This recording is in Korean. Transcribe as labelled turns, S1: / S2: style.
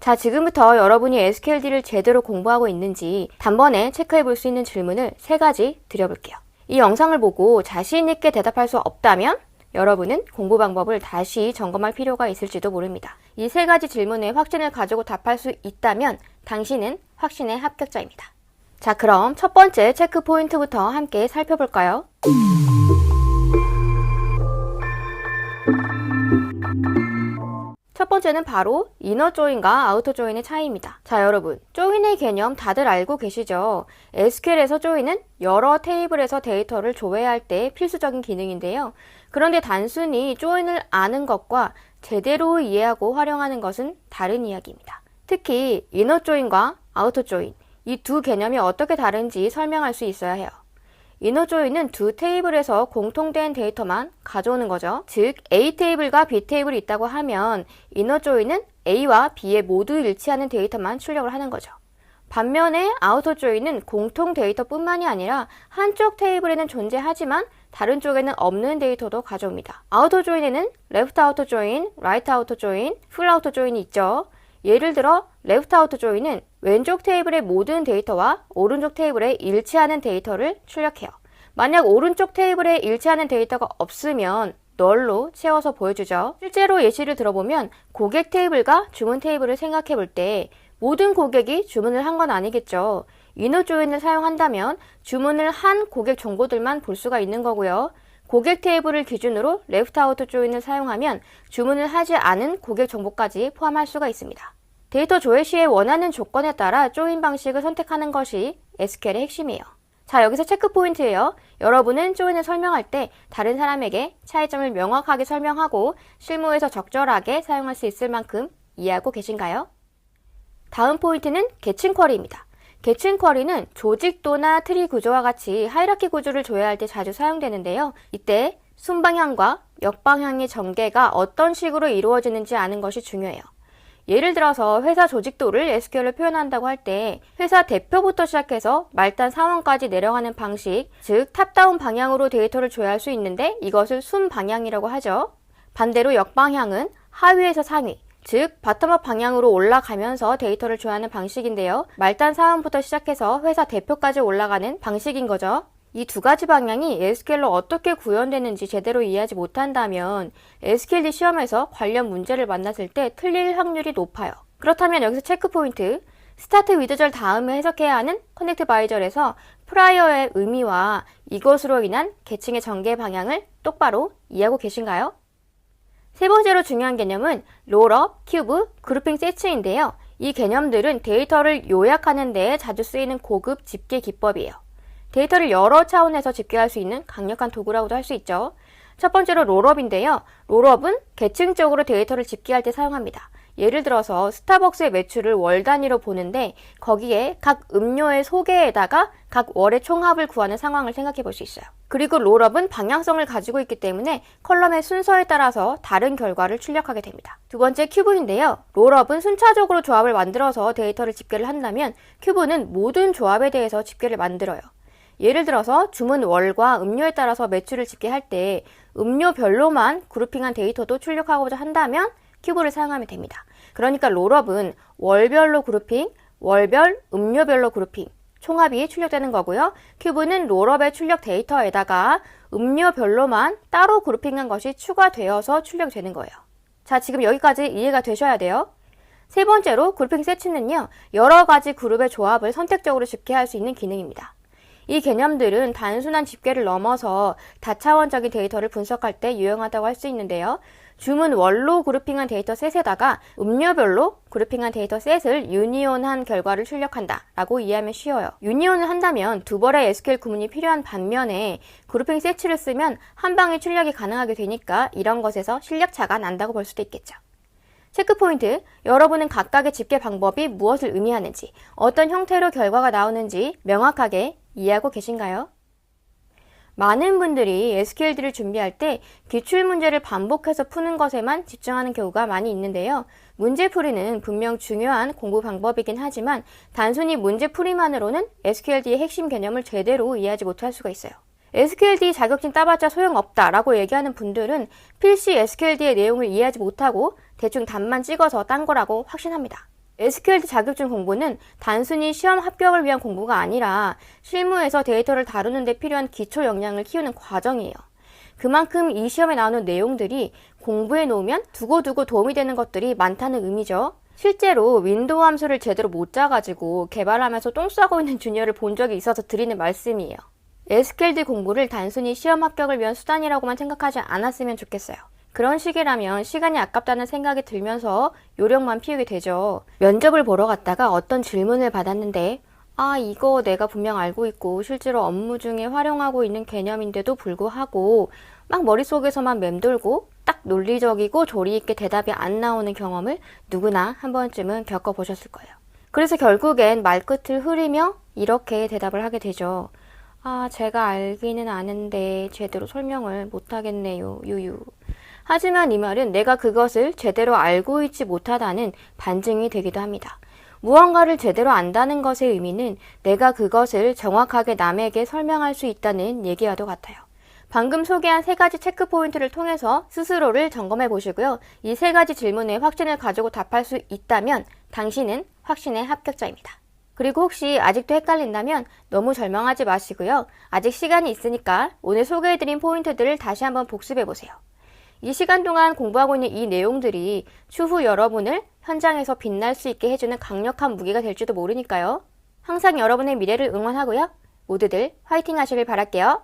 S1: 자, 지금부터 여러분이 SQLD를 제대로 공부하고 있는지 단번에 체크해 볼 수 있는 질문을 3가지 드려볼게요. 이 영상을 보고 자신 있게 대답할 수 없다면 여러분은 공부 방법을 다시 점검할 필요가 있을지도 모릅니다. 이 3가지 질문에 확신을 가지고 답할 수 있다면 당신은 확신의 합격자입니다. 자, 그럼 첫 번째 체크 포인트부터 함께 살펴볼까요? 첫 번째는 바로 이너 조인과 아우터 조인의 차이입니다. 자, 여러분, 조인의 개념 다들 알고 계시죠? SQL에서 조인은 여러 테이블에서 데이터를 조회할 때 필수적인 기능인데요. 그런데 단순히 조인을 아는 것과 제대로 이해하고 활용하는 것은 다른 이야기입니다. 특히 이너 조인과 아우터 조인, 이 두 개념이 어떻게 다른지 설명할 수 있어야 해요. 이너 조인은 두 테이블에서 공통된 데이터만 가져오는 거죠. 즉, A 테이블과 B 테이블이 있다고 하면 이너 조인은 A와 B에 모두 일치하는 데이터만 출력을 하는 거죠. 반면에 아우터 조인은 공통 데이터뿐만이 아니라 한쪽 테이블에는 존재하지만 다른 쪽에는 없는 데이터도 가져옵니다. 아우터 조인에는 레프트 아우터 조인, 라이트 아우터 조인, 풀 아우터 조인이 있죠. 예를 들어 레프트 아우터 조인은 왼쪽 테이블의 모든 데이터와 오른쪽 테이블에 일치하는 데이터를 출력해요. 만약 오른쪽 테이블에 일치하는 데이터가 없으면 널로 채워서 보여주죠. 실제로 예시를 들어보면 고객 테이블과 주문 테이블을 생각해 볼 때 모든 고객이 주문을 한 건 아니겠죠. 이너 조인을 사용한다면 주문을 한 고객 정보들만 볼 수가 있는 거고요. 고객 테이블을 기준으로 레프트 아우터 조인을 사용하면 주문을 하지 않은 고객 정보까지 포함할 수가 있습니다. 데이터 조회 시에 원하는 조건에 따라 조인 방식을 선택하는 것이 SQL의 핵심이에요. 자, 여기서 체크 포인트예요. 여러분은 조인을 설명할 때 다른 사람에게 차이점을 명확하게 설명하고 실무에서 적절하게 사용할 수 있을 만큼 이해하고 계신가요? 다음 포인트는 계층 쿼리입니다. 계층 쿼리는 조직도나 트리 구조와 같이 하이라키 구조를 조회할 때 자주 사용되는데요. 이때 순방향과 역방향의 전개가 어떤 식으로 이루어지는지 아는 것이 중요해요. 예를 들어서 회사 조직도를 SQL로 표현한다고 할 때 회사 대표부터 시작해서 말단 사원까지 내려가는 방식, 즉 탑다운 방향으로 데이터를 조회할 수 있는데 이것을 순방향이라고 하죠. 반대로 역방향은 하위에서 상위, 즉 바텀업 방향으로 올라가면서 데이터를 조회하는 방식인데요. 말단 사원부터 시작해서 회사 대표까지 올라가는 방식인 거죠. 이 두 가지 방향이 SQL로 어떻게 구현되는지 제대로 이해하지 못한다면 SQLD 시험에서 관련 문제를 만났을 때 틀릴 확률이 높아요. 그렇다면 여기서 체크 포인트, 스타트 위드 절 다음에 해석해야 하는 커넥트 바이 절에서 프라이어의 의미와 이것으로 인한 계층의 전개 방향을 똑바로 이해하고 계신가요? 세 번째로 중요한 개념은 롤업, 큐브, 그룹핑 세츠인데요. 이 개념들은 데이터를 요약하는 데 자주 쓰이는 고급 집계 기법이에요. 데이터를 여러 차원에서 집계할 수 있는 강력한 도구라고도 할 수 있죠. 첫 번째로 롤업인데요. 롤업은 계층적으로 데이터를 집계할 때 사용합니다. 예를 들어서 스타벅스의 매출을 월 단위로 보는데 거기에 각 음료의 소개에다가 각 월의 총합을 구하는 상황을 생각해 볼 수 있어요. 그리고 롤업은 방향성을 가지고 있기 때문에 컬럼의 순서에 따라서 다른 결과를 출력하게 됩니다. 두 번째 큐브인데요. 롤업은 순차적으로 조합을 만들어서 데이터를 집계를 한다면 큐브는 모든 조합에 대해서 집계를 만들어요. 예를 들어서 주문 월과 음료에 따라서 매출을 집계할 때 음료별로만 그룹핑한 데이터도 출력하고자 한다면 큐브를 사용하면 됩니다. 그러니까 롤업은 월별로 그룹핑, 월별, 음료별로 그룹핑, 총합이 출력되는 거고요. 큐브는 롤업의 출력 데이터에다가 음료별로만 따로 그룹핑한 것이 추가되어서 출력되는 거예요. 자, 지금 여기까지 이해가 되셔야 돼요. 세 번째로 그룹핑 세츠는요, 여러 가지 그룹의 조합을 선택적으로 집계할 수 있는 기능입니다. 이 개념들은 단순한 집계를 넘어서 다차원적인 데이터를 분석할 때 유용하다고 할 수 있는데요. 주문 월로 그룹핑한 데이터 셋에다가 음료별로 그룹핑한 데이터 셋을 유니온한 결과를 출력한다 라고 이해하면 쉬워요. 유니온을 한다면 두 벌의 SQL 구문이 필요한 반면에 그룹핑 세츠를 쓰면 한 방에 출력이 가능하게 되니까 이런 것에서 실력차가 난다고 볼 수도 있겠죠. 체크포인트, 여러분은 각각의 집계 방법이 무엇을 의미하는지, 어떤 형태로 결과가 나오는지 명확하게 이해하고 계신가요? 많은 분들이 SQLD를 준비할 때 기출문제를 반복해서 푸는 것에만 집중하는 경우가 많이 있는데요. 문제풀이는 분명 중요한 공부 방법이긴 하지만 단순히 문제풀이만으로는 SQLD의 핵심 개념을 제대로 이해하지 못할 수가 있어요. SQLD 자격증 따봤자 소용없다 라고 얘기하는 분들은 필시 SQLD의 내용을 이해하지 못하고 대충 답만 찍어서 딴 거라고 확신합니다. SQL 자격증 공부는 단순히 시험 합격을 위한 공부가 아니라 실무에서 데이터를 다루는 데 필요한 기초 역량을 키우는 과정이에요. 그만큼 이 시험에 나오는 내용들이 공부해 놓으면 두고두고 도움이 되는 것들이 많다는 의미죠. 실제로 윈도우 함수를 제대로 못 짜가지고 개발하면서 똥 싸고 있는 주니어를 본 적이 있어서 드리는 말씀이에요. SQL 공부를 단순히 시험 합격을 위한 수단이라고만 생각하지 않았으면 좋겠어요. 그런 식이라면 시간이 아깝다는 생각이 들면서 요령만 피우게 되죠. 면접을 보러 갔다가 어떤 질문을 받았는데 이거 내가 분명 알고 있고 실제로 업무 중에 활용하고 있는 개념인데도 불구하고 막 머릿속에서만 맴돌고 딱 논리적이고 조리 있게 대답이 안 나오는 경험을 누구나 한 번쯤은 겪어보셨을 거예요. 그래서 결국엔 말끝을 흐리며 이렇게 대답을 하게 되죠. 제가 알기는 아는데 제대로 설명을 못하겠네요. 유유. 하지만 이 말은 내가 그것을 제대로 알고 있지 못하다는 반증이 되기도 합니다. 무언가를 제대로 안다는 것의 의미는 내가 그것을 정확하게 남에게 설명할 수 있다는 얘기와도 같아요. 방금 소개한 3가지 체크 포인트를 통해서 스스로를 점검해 보시고요. 이 3가지 질문에 확신을 가지고 답할 수 있다면 당신은 확신의 합격자입니다. 그리고 혹시 아직도 헷갈린다면 너무 절망하지 마시고요. 아직 시간이 있으니까 오늘 소개해드린 포인트들을 다시 한번 복습해 보세요. 이 시간 동안 공부하고 있는 이 내용들이 추후 여러분을 현장에서 빛날 수 있게 해주는 강력한 무기가 될지도 모르니까요. 항상 여러분의 미래를 응원하고요. 모두들 화이팅 하시길 바랄게요.